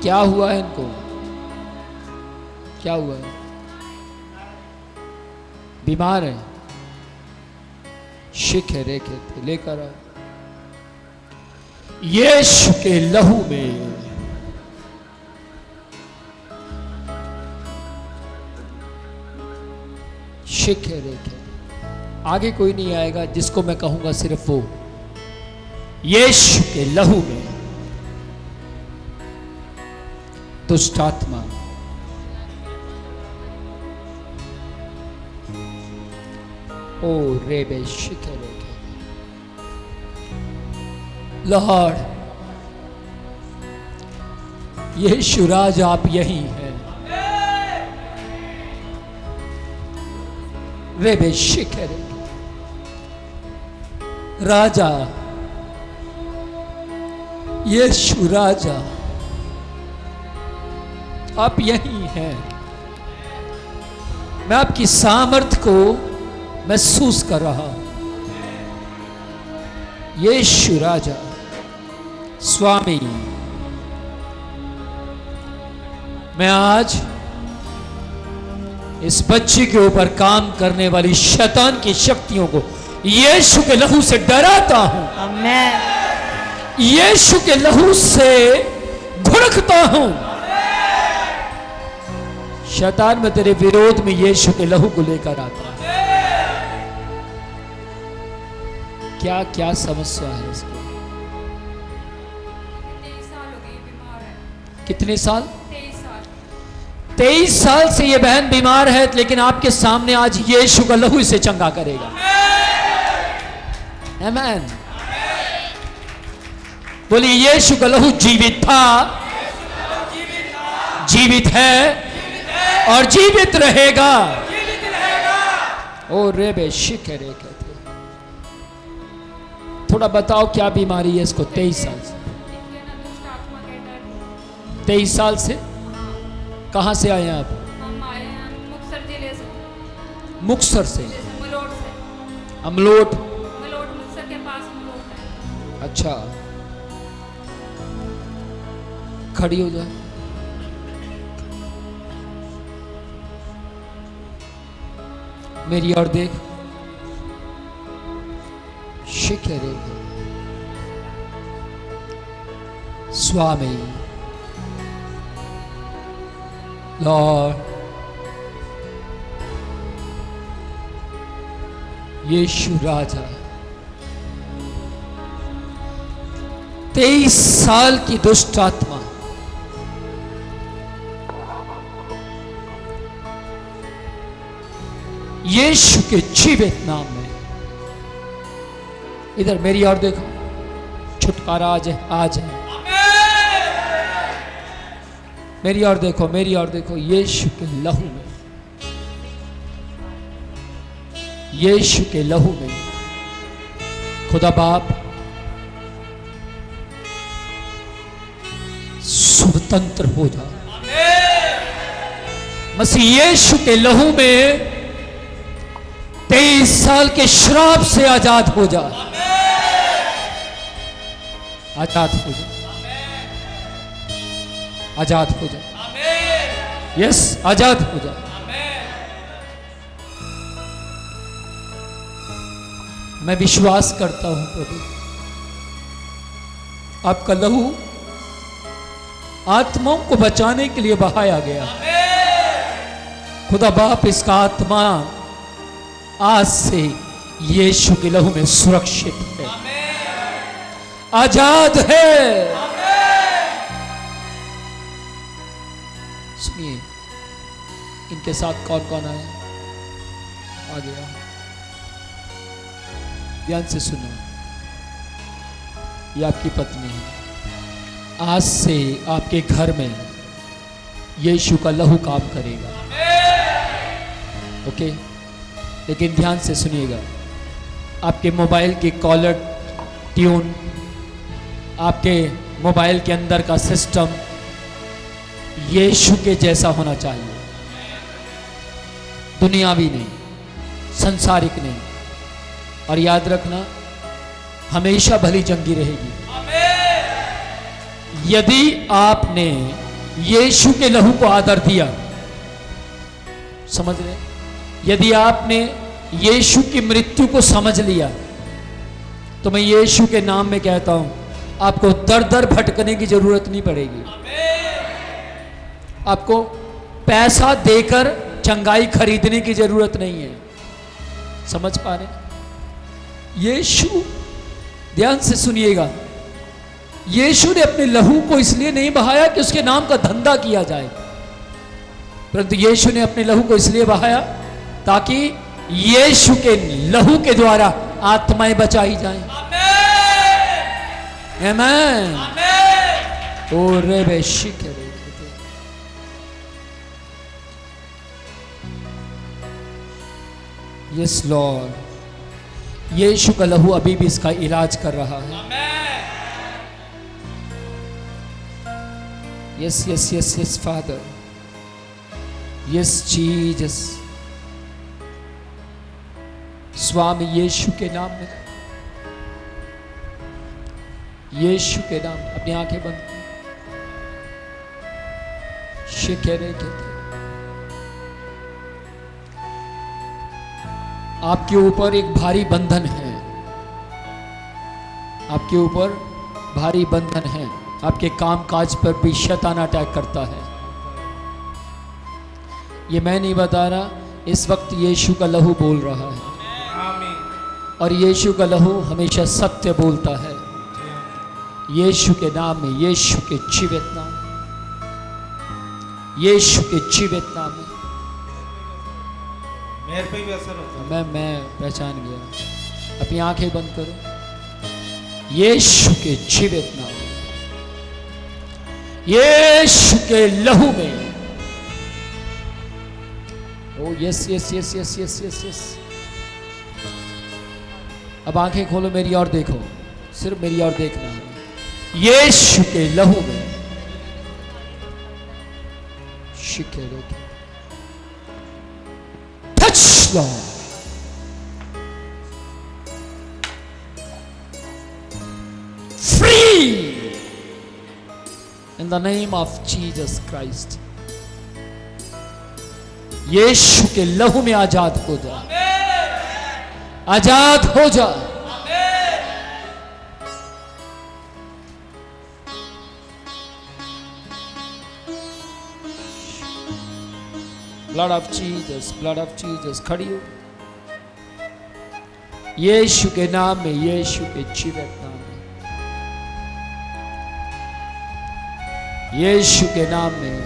क्या हुआ है इनको? क्या हुआ है? बीमार है, शिक है, रेखे थे, लेकर आओ। यीशु के लहू में शिक है, रेखे। आगे कोई नहीं आएगा, जिसको मैं कहूंगा सिर्फ वो। यीशु के लहू में दुष्ट आत्मा, ओ रेबे शिखे रेखे। लॉर्ड, यीशु राज आप यही हैं। रेबे शिखे रेखे। राजा, यीशु राजा आप यही हैं। मैं आपकी सामर्थ को महसूस कर रहा हूं। यीशु राजा, स्वामी, मैं आज इस बच्चे के ऊपर काम करने वाली शैतान की शक्तियों को यीशु के लहू से डराता हूं। आमीन। यीशु के लहू से भड़कता हूं। शैतान, में तेरे विरोध में यीशु के लहू को लेकर आता हूं। क्या क्या समस्या है इसको? 23 साल हो गई बीमार है। कितने साल? 23 साल। 23 साल से ये बहन बीमार है, लेकिन आपके सामने आज यीशु का लहू इसे चंगा करेगा। आमीन। बोलिए, यीशु का लहू जीवित था, जीवित है और जीवित रहेगा। ओ रेबे शिखे रेखे। थोड़ा बताओ क्या बीमारी है इसको? 23 साल से। 23 साल से? कहां से आए हैं आप? हम आए हैं मुक्तसर जिले से। मुक्तसर से? मलोट से। अमलोट? मलोट, मुक्तसर के पास मलोट है। अच्छा, खड़ी हो जाए। मेरी और देख। शिखे रेखे। स्वामी, लॉर्ड, यीशु राजा, 23 साल की दुष्ट आत्मा यीशु के जीवित नाम में, इधर मेरी ओर देखो, छुटकारा आज है, आज है। मेरी ओर देखो, मेरी ओर देखो। यीशु के लहू में, यीशु के लहू में खुदा बाप स्वतंत्र हो जा। मसीह यीशु के लहू में 23 साल के श्राप से आजाद हो जा। आजाद हो जा, आजाद हो जा। यस, आजाद हो जा। मैं विश्वास करता हूं प्रभु, आपका लहू आत्माओं को बचाने के लिए बहाया गया। खुदा बाप, इसका आत्मा आज से यीशु के लहू में सुरक्षित है, आजाद है। सुनिए, इनके साथ कौन कौन आया? आ गया, ध्यान से सुनो। ये आपकी पत्नी है। आज से आपके घर में यीशु का लहू काम करेगा। ओके, लेकिन ध्यान से सुनिएगा। आपके मोबाइल की कॉलर ट्यून, आपके मोबाइल के अंदर का सिस्टम यीशु के जैसा होना चाहिए, दुनियावी नहीं, संसारिक नहीं। और याद रखना, हमेशा भली जंगी रहेगी। यदि आपने यीशु के लहू को आदर दिया। समझ रहे? यदि आपने यीशु की मृत्यु को समझ लिया तो मैं यीशु के नाम में कहता हूं, आपको दर दर भटकने की जरूरत नहीं पड़ेगी। आपको पैसा देकर चंगाई खरीदने की जरूरत नहीं है। समझ पा रहे? यीशु, ध्यान से सुनिएगा, यीशु ने अपने लहू को इसलिए नहीं बहाया कि उसके नाम का धंधा किया जाए, परंतु यीशु ने अपने लहू को इसलिए बहाया ताकि यीशु के लहू के द्वारा आत्माएं बचाई जाएं। आमीन। ओ रे बेशिक रे। यस लॉर्ड, यीशु का लहू अभी भी इसका इलाज कर रहा है। Yes yes yes yes father, yes Jesus. स्वामी यीशु के नाम में, यीशु के नाम, अपनी आंखें बंद करें। शिकरे कहते, आपके ऊपर एक भारी बंधन है, आपके ऊपर भारी बंधन है। आपके काम काज पर भी शैतान अटैक करता है। ये मैं नहीं बता रहा, इस वक्त यीशु का लहू बोल रहा है। और यीशु का लहू हमेशा सत्य बोलता है। यीशु के नाम में, यीशु के जीवित नाम, यीशु के जीवित नाम में मेरे पे भी असर होता है। मैं पहचान गया। अपनी आंखें बंद करो। यीशु के जीवित नाम, यीशु के लहू में। ओ yes yes yes yes yes yes yes. अब आंखें खोलो, मेरी ओर देखो, सिर्फ मेरी ओर देखना है। यीशु के लहू में शिके रोके। Touch lord, free in the name of Jesus Christ. यीशु के लहू में आजाद हो जा, आजाद हो जा। Blood of Jesus, blood of Jesus. खड़ी हो। यीशु के नाम में, यीशु के जीवित नाम में, यीशु के नाम में।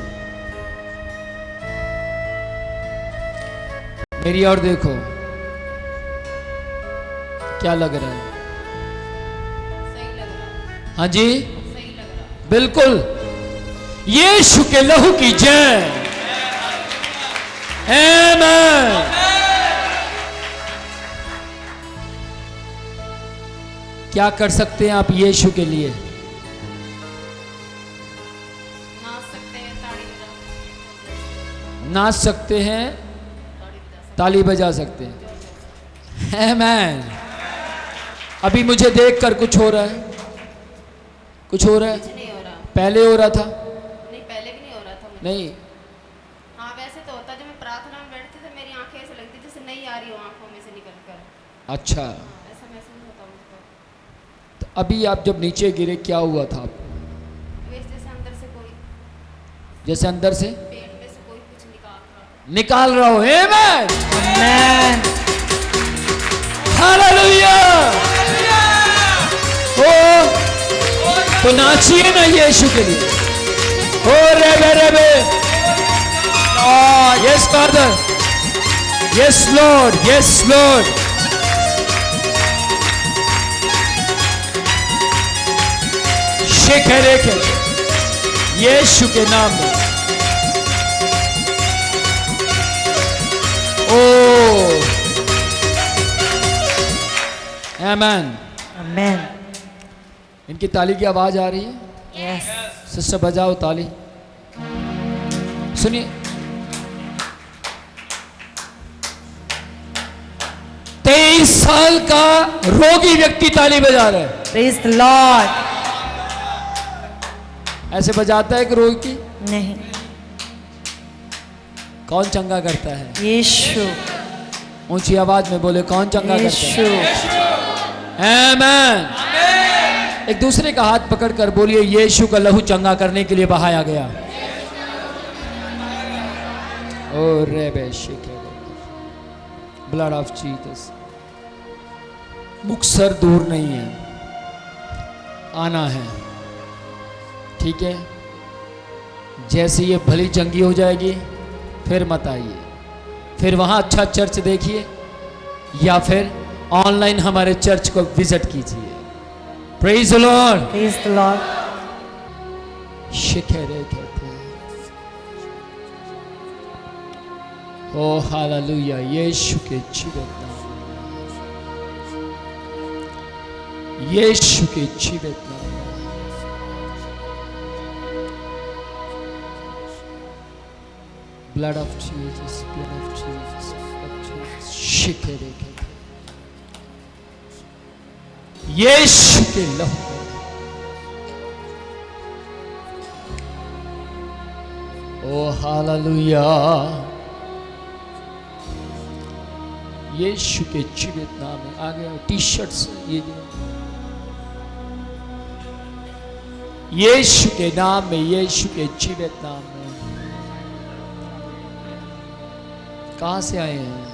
मेरी ओर देखो, क्या लग रहा है? सही लग रहा है, हाँ जी, सही लग रहा है। बिल्कुल। यीशु के लहू की जय। आमीन। क्या कर सकते हैं आप यीशु के लिए? नाच सकते हैं, ताड़ी बजा सकते हैं, नाच सकते हैं, ताली बजा सकते हैं। आमीन। अभी मुझे देखकर कुछ हो रहा है, कुछ हो रहा है। कुछ नहीं हो रहा। पहले हो रहा था? नहीं, पहले भी नहीं हो रहा था मुझे। नहीं। हाँ, वैसे तो होता, जब मैं प्रार्थना में बैठती थी मेरी आंखें ऐसे लगती जैसे नहीं आ रही हो आंखों में से निकल कर। अच्छा, ऐसा महसूस होता मुझको। तो अभी आप जब नीचे गिरे क्या हुआ था आपको? वैसे जैसे अंदर से कोई, जैसे अंदर से पेट में से कोई कुछ निकाल रहा हो। आमीन, Amen. हालेलुया। ओ तो नाचिए ना यीशु के लिए। ओ रे yes father, yes lord, yes lord. Shekhar यीशु के नाम में। ओ आमीन। Amen. इनकी ताली की आवाज आ रही है? Yes. सिस्टर बजाओ ताली। सुनिए, तेईस साल का रोगी व्यक्ति ताली बजा रहा है। Praise the Lord. ऐसे बजाता है कि रोगी? नहीं। कौन चंगा करता है? यीशु। ऊंची आवाज में बोले, कौन चंगा यीशु। करता है? आमीन। एक दूसरे का हाथ पकड़कर बोलिए, यीशु का लहू चंगा करने के लिए बहाया गया। ओ रे ब्लड ऑफ जीसस। मुक्तसर दूर नहीं है, आना है, ठीक है? जैसे ये भली चंगी हो जाएगी फिर मत आइए, फिर वहां अच्छा चर्च देखिए या फिर ऑनलाइन हमारे चर्च को विजिट कीजिए। Praise the lord. Praise the Lord. शिखरे कहते हैं। ओ हालेलुया। यीशु के जीवित नाम, यीशु के जीवित नाम। Blood of Jesus, blood of Jesus, blood of Jesus. शिखरे कहते हैं। यीशु के लहू, ओ हालेलुया। यीशु के जीवित नाम में आ गया। टी शर्ट से ये जो यीशु के नाम में, यीशु के जीवित नाम में। कहां से आए हैं?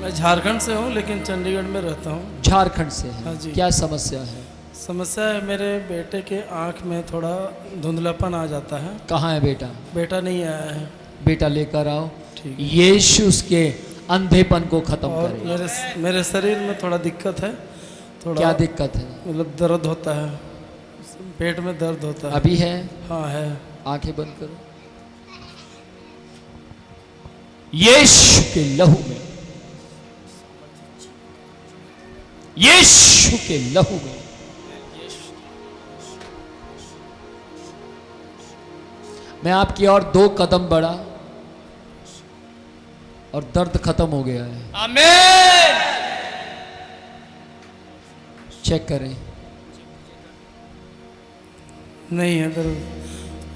मैं झारखंड से हूँ लेकिन चंडीगढ़ में रहता हूँ। झारखंड से हैं। हाँ जी। क्या समस्या है? समस्या है, मेरे बेटे के आँख में थोड़ा धुंधलापन आ जाता है। कहाँ है बेटा? बेटा नहीं आया है। बेटा लेकर आओ। ठीक। यीशु उसके अंधेपन को खत्म और करे। मेरे शरीर में थोड़ा दिक्कत है। थोड़ा क्या दिक्कत है? मतलब दर्द होता है, पेट में दर्द होता है। अभी है? हाँ है। आंखें बंद करो। यीशु के लहू में, यीशु के लहू में, मैं आपकी और 2 कदम बढ़ा और दर्द खत्म हो गया है। आमीन। चेक करें। नहीं है दर्द।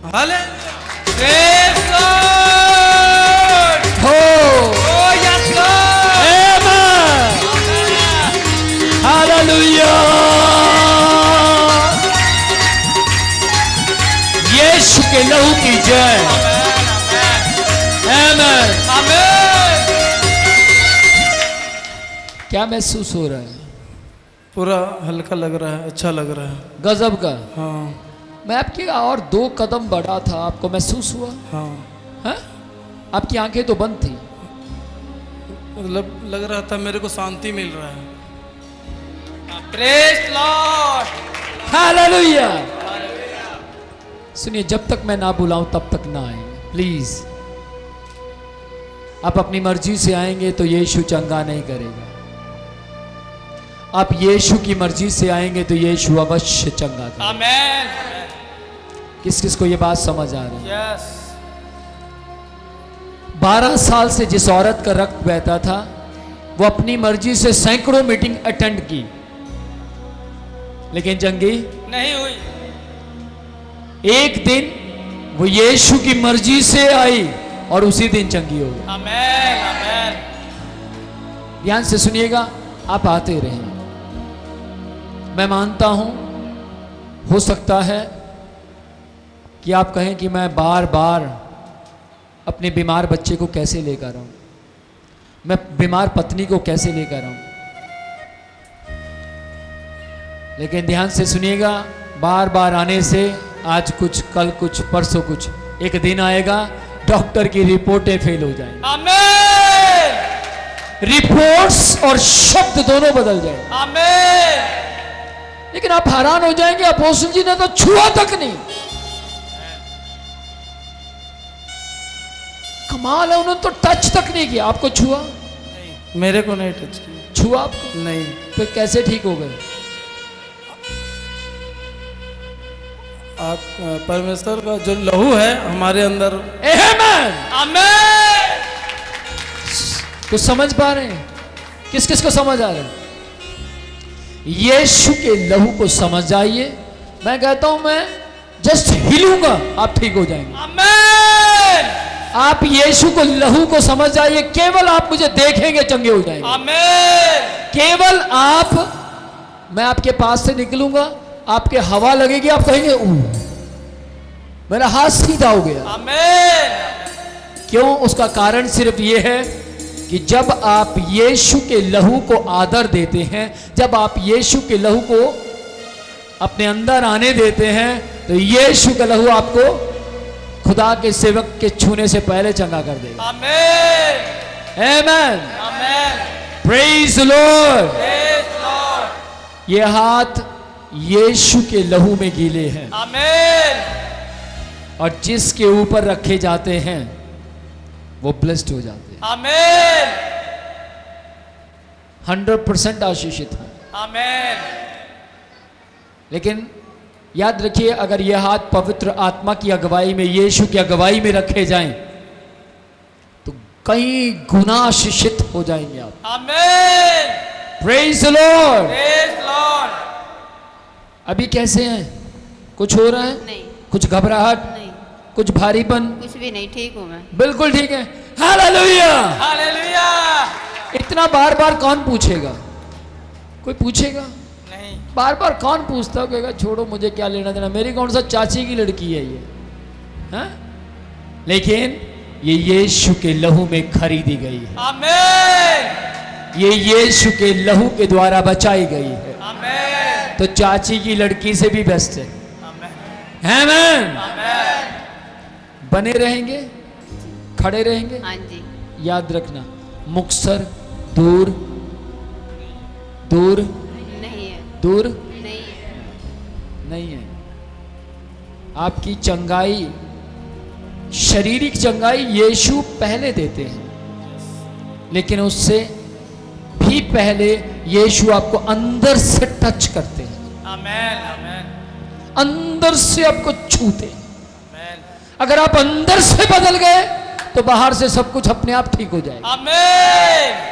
हालेलुया। Praise God. हो ओह यस लॉर्ड। आमेन। हालेलुया। यीशु के लहू की जय। आमेन। आमीन। क्या महसूस हो रहा है? पूरा हल्का लग रहा है, अच्छा लग रहा है। गजब का। हाँ मैं आपकी और 2 कदम बढ़ा था, आपको महसूस हुआ? हाँ। है? आपकी आंखें तो बंद थी। मतलब लग रहा था मेरे को शांति मिल रहा है। Praise Lord. हालेलुया। सुनिए, जब तक मैं ना बुलाऊं तब तक ना आए प्लीज। आप अपनी मर्जी से आएंगे तो यीशु चंगा नहीं करेगा। आप यीशु की मर्जी से आएंगे तो यीशु अवश्य चंगा करेगा। आमीन। किस किस को ये बात समझ आ रही है? यस। 12 साल से जिस औरत का रक्त बहता था, वो अपनी मर्जी से सैकड़ों मीटिंग अटेंड की, लेकिन चंगी नहीं हुई। एक दिन वो यीशु की मर्जी से आई और उसी दिन चंगी हो गई। आमीन। आमीन। ध्यान से सुनिएगा, आप आते रहें। मैं मानता हूं, हो सकता है कि आप कहें कि मैं बार बार अपने बीमार बच्चे को कैसे लेकर आऊं, मैं बीमार पत्नी को कैसे लेकर आऊं। लेकिन ध्यान से सुनिएगा, बार बार आने से आज कुछ, कल कुछ, परसों कुछ, एक दिन आएगा डॉक्टर की रिपोर्टें फेल हो जाएंगी। आमीन। रिपोर्ट्स और शब्द दोनों बदल जाएंगे। आमीन। लेकिन आप हैरान हो जाएंगे, अपोस्टल जी ने तो छुआ तक नहीं। कमाल है, उन्होंने तो टच तक नहीं किया। आपको छुआ? मेरे को नहीं टच किया। छुआ आपको? नहीं। तो कैसे ठीक हो गए? आप परमेश्वर का जो लहू है हमारे अंदर। आमेन। आमीन। कुछ समझ पा रहे हैं? किस किस को समझ आ रहा है? यीशु के लहू को समझ आइए। मैं कहता हूं, मैं जस्ट हिलूंगा आप ठीक हो जाएंगे। आमेन। आप यीशु को लहू को समझ जाइए, केवल आप मुझे देखेंगे चंगे हो जाएंगे। आमेन। केवल आप, मैं आपके पास से निकलूंगा, आपके हवा लगेगी, आप कहेंगे मेरा हाथ सीधा हो गया। आमेन। क्यों? उसका कारण सिर्फ ये है कि जब आप यीशु के लहू को आदर देते हैं, जब आप यीशु के लहू को अपने अंदर आने देते हैं, तो यीशु का लहू आपको खुदा के सेवक के छूने से पहले चंगा कर देगा। आमेन। आमेन। आमेन। Praise the lord. Praise lord. ये हाथ यीशु के लहू में गीले हैं, आमेन। और जिसके ऊपर रखे जाते हैं वो ब्लेस्ड हो जाते हैं। आमेन। 100% आशीषित हैं। आमेन। लेकिन याद रखिए, अगर यह हाथ पवित्र आत्मा की अगुवाई में, यीशु की अगुवाई में रखे जाएं, तो कई गुना आशीषित हो जाएंगे आप। आमेन। Praise the lord. Praise lord. अभी कैसे हैं? कुछ हो रहा है? नहीं कुछ घबराहट, नहीं, कुछ भारीपन? कुछ भी नहीं, ठीक हूँ मैं। बिल्कुल ठीक है। हालेलुया। हालेलुया। इतना बार बार कौन पूछेगा? कोई पूछेगा? नहीं। बार बार कौन पूछता? कहेगा छोड़ो, मुझे क्या लेना देना, मेरी कौन सा चाची की लड़की है ये, हाँ? लेकिन ये यीशु के लहू में खरीदी गई है, आमेन। ये यीशु के लहू के द्वारा बचाई गई है। आमेन। तो चाची की लड़की से भी बेस्ट है। आमेन। आमेन। आमेन। बने रहेंगे, खड़े रहेंगे। हाँ जी। याद रखना, मुक्तसर दूर दूर नहीं है, दूर नहीं है। नहीं है। आपकी चंगाई, शारीरिक चंगाई यीशु पहले देते हैं, लेकिन उससे भी पहले यीशु आपको अंदर से टच करते हैं, आमेन। आमेन। अंदर से आपको छूते हैं। आमेन। अगर आप अंदर से बदल गए तो बाहर से सब कुछ अपने आप ठीक हो जाएगा। आमेन।